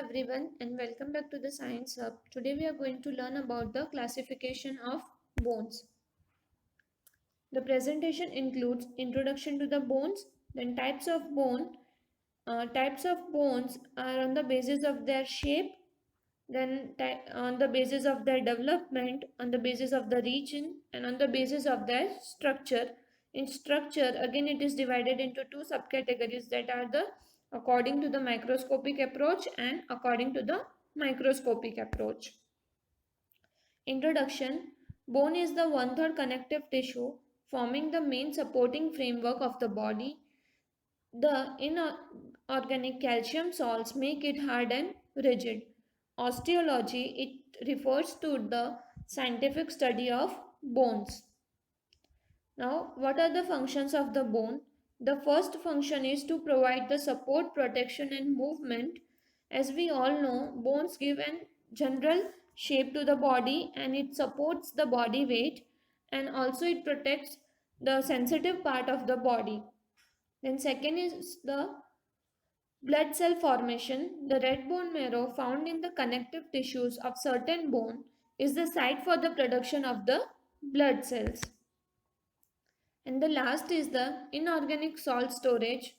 everyone and welcome back to the Science Hub. Today we are going to learn about the classification of bones. The presentation includes introduction to the bones, then types of bone. Types of bones are on the basis of their shape, then on the basis of their development, on the basis of the region, and on the basis of their structure. In structure, again it is divided into two subcategories, that are the according to the macroscopic approach and according to the microscopic approach. Introduction. Bone is the one-third connective tissue forming the main supporting framework of the body. The inorganic calcium salts make it hard and rigid. Osteology, it refers to the scientific study of bones. Now, what are the functions of the bone? The first function is to provide the support, protection and movement. As we all know, bones give an general shape to the body and it supports the body weight, and also it protects the sensitive part of the body. Then second is the blood cell formation. The red bone marrow found in the connective tissues of certain bone is the site for the production of the blood cells. And the last is the inorganic salt storage,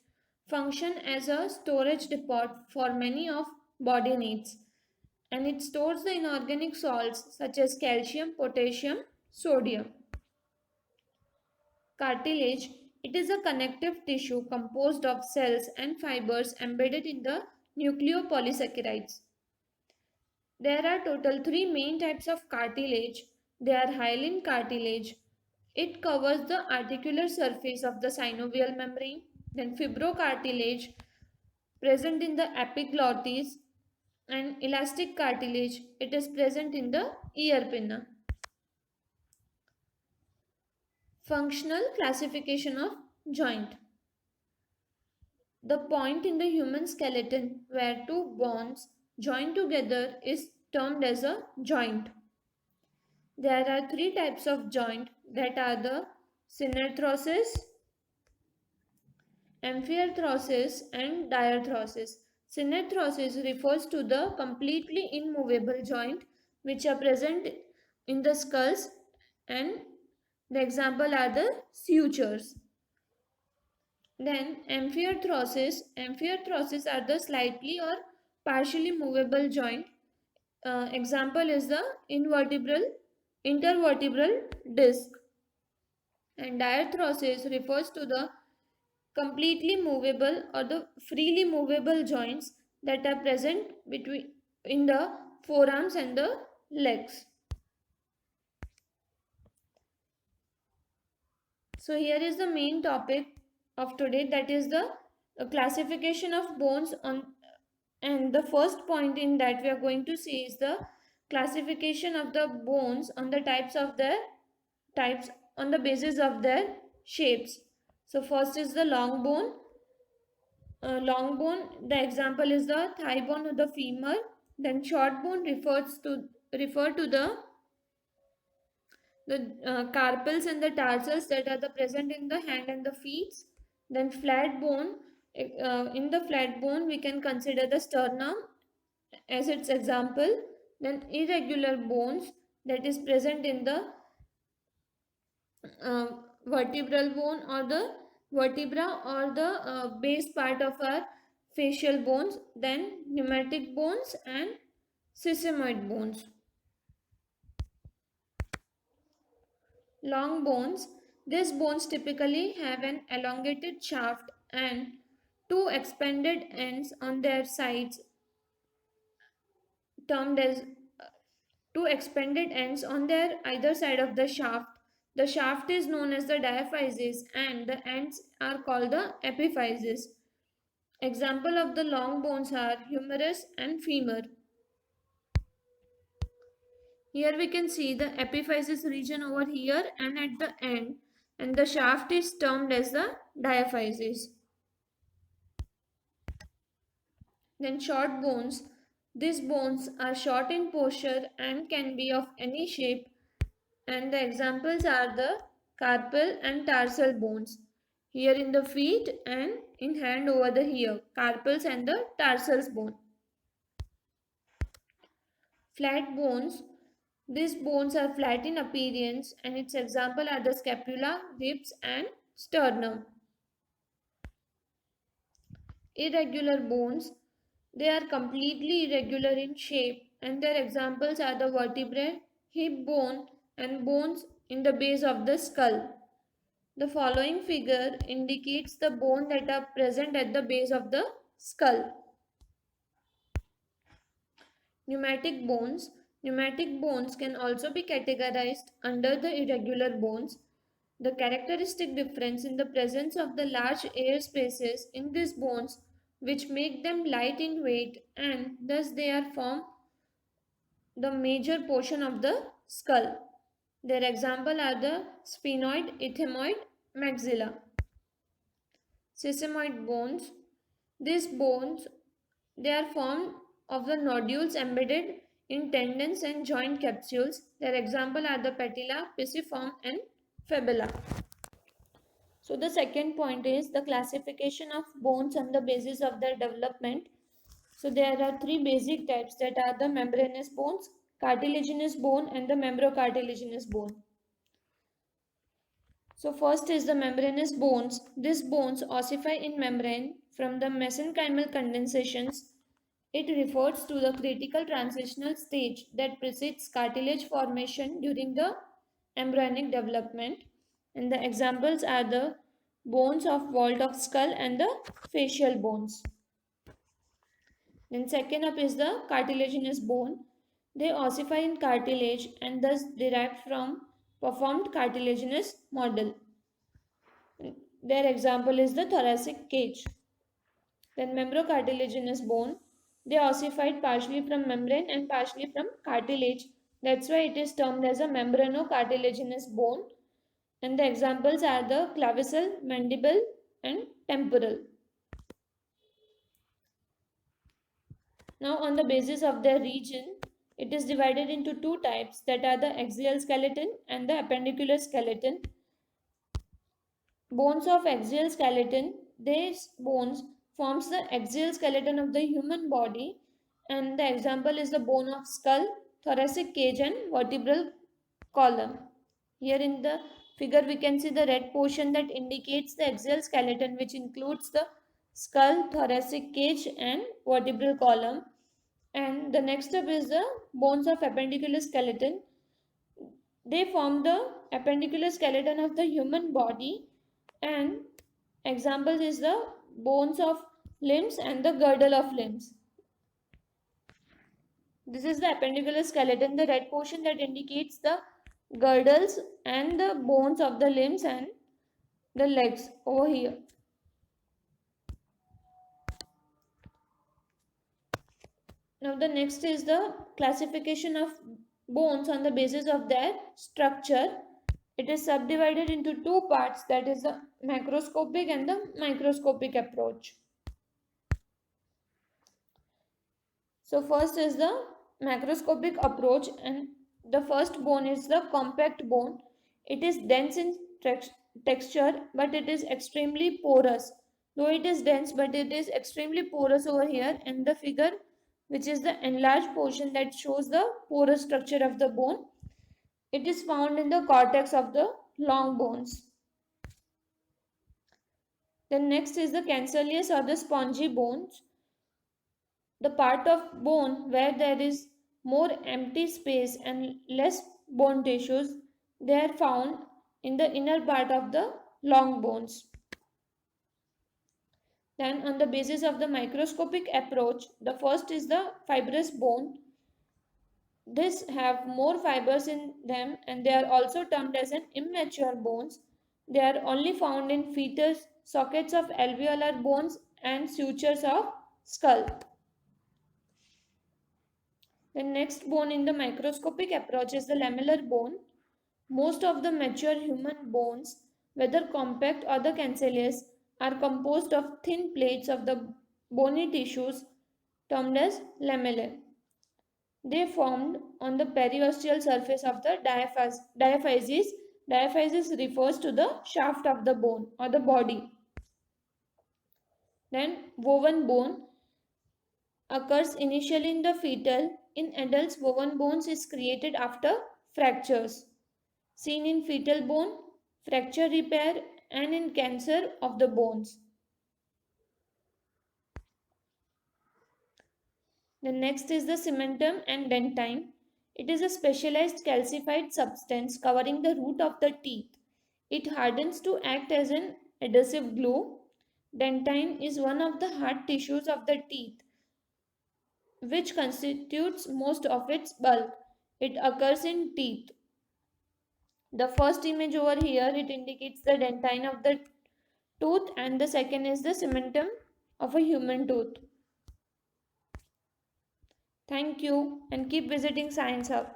function as a storage depot for many of body needs, and it stores the inorganic salts such as calcium, potassium, sodium. Cartilage, it is a connective tissue composed of cells and fibers embedded in the nucleopolysaccharides. There are total three main types of cartilage. They are hyaline cartilage. It covers the articular surface of the synovial membrane. Then fibrocartilage, present in the epiglottis, and elastic cartilage. It is present in the ear pinna. Functional classification of joint. The point in the human skeleton where two bones join together is termed as a joint. There are three types of joint, that are the synarthrosis, amphiarthrosis and diarthrosis. Synarthrosis refers to the completely immovable joint which are present in the skulls, and the example are the sutures. Then amphiarthrosis are the slightly or partially movable joint. Example is the intervertebral disc. And diarthrosis refers to the completely movable or the freely movable joints that are present between in the forearms and the legs. So here is the main topic of today, that is the classification of bones on, and the first point in that we are going to see is the classification of the bones on the types on the basis of their shapes. So first is the long bone. Long bone, the example is the thigh bone or the femur. Then short bone refer to the carpals and the tarsals that are the present in the hand and the feet. Then flat bone, in the flat bone we can consider the sternum as its example. Then irregular bones, that is present in the uh, vertebral bone or the vertebra or the base part of our facial bones. Then pneumatic bones and sesamoid bones. Long bones. These bones typically have an elongated shaft and two expanded ends on their sides, termed as two expanded ends on their either side of the shaft. The shaft is known as the diaphysis and the ends are called the epiphysis. Example of the long bones are humerus and femur. Here we can see the epiphysis region over here and at the end, and the shaft is termed as the diaphysis. Then short bones. These bones are short in posture and can be of any shape, and the examples are the carpal and tarsal bones. Here in the feet and in hand over the here, carpals and the tarsals bone. Flat bones. These bones are flat in appearance and its example are the scapula, ribs and sternum. Irregular bones. They are completely irregular in shape and their examples are the vertebrae, hip bone and bones in the base of the skull. The following figure indicates the bones that are present at the base of the skull. Pneumatic bones. Pneumatic bones can also be categorized under the irregular bones. The characteristic difference in the presence of the large air spaces in these bones which make them light in weight and thus they are form the major portion of the skull. Their example are the sphenoid, ethmoid, maxilla. Sesamoid bones. These bones they are formed of the nodules embedded in tendons and joint capsules. Their example are the patella, pisiform and fibula. So the second point is the classification of bones on the basis of their development. So there are three basic types that are the membranous bones, cartilaginous bone and the membrocartilaginous bone. So first is the membranous bones. These bones ossify in membrane from the mesenchymal condensations. It refers to the critical transitional stage that precedes cartilage formation during the embryonic development. And the examples are the bones of vault of skull and the facial bones. Then second up is the cartilaginous bone. They ossify in cartilage and thus derived from performed cartilaginous model. Their example is the thoracic cage. Then membrocartilaginous bone. They ossified partially from membrane and partially from cartilage. That's why it is termed as a membranocartilaginous bone. And the examples are the clavicle, mandible and temporal. Now on the basis of their region, it is divided into two types that are the axial skeleton and the appendicular skeleton. Bones of axial skeleton, these bones forms the axial skeleton of the human body and the example is the bone of skull, thoracic cage and vertebral column. Here in the figure we can see the red portion that indicates the axial skeleton which includes the skull, thoracic cage and vertebral column. And the next step is the bones of appendicular skeleton. They form the appendicular skeleton of the human body and examples is the bones of limbs and the girdle of limbs. This is the appendicular skeleton, the red portion that indicates the girdles and the bones of the limbs and the legs over here. Now the next is the classification of bones on the basis of their structure. It is subdivided into two parts, that is the macroscopic and the microscopic approach. So first is the macroscopic approach and the first bone is the compact bone. It is dense in texture but it is extremely porous. Though it is dense but it is extremely porous over here in the figure which is the enlarged portion that shows the porous structure of the bone. It is found in the cortex of the long bones. Then next is the cancellous or the spongy bones. The part of bone where there is more empty space and less bone tissues, they are found in the inner part of the long bones. Then on the basis of the microscopic approach, the first is the fibrous bone. These have more fibers in them and they are also termed as an immature bones. They are only found in fetus, sockets of alveolar bones and sutures of skull. The next bone in the microscopic approach is the lamellar bone. Most of the mature human bones, whether compact or the cancellous, are composed of thin plates of the bony tissues termed as lamellae. They formed on the periosteal surface of the diaphysis. Diaphysis refers to the shaft of the bone or the body. Then woven bone occurs initially in the fetal in adults, woven bones is created after fractures, seen in fetal bone, fracture repair, and in cancer of the bones. The next is the cementum and dentine. It is a specialized calcified substance covering the root of the teeth. It hardens to act as an adhesive glue. Dentine is one of the hard tissues of the teeth, which constitutes most of its bulk. It occurs in teeth. The first image over here, it indicates the dentine of the tooth, and the second is the cementum of a human tooth. Thank you and keep visiting Science Hub.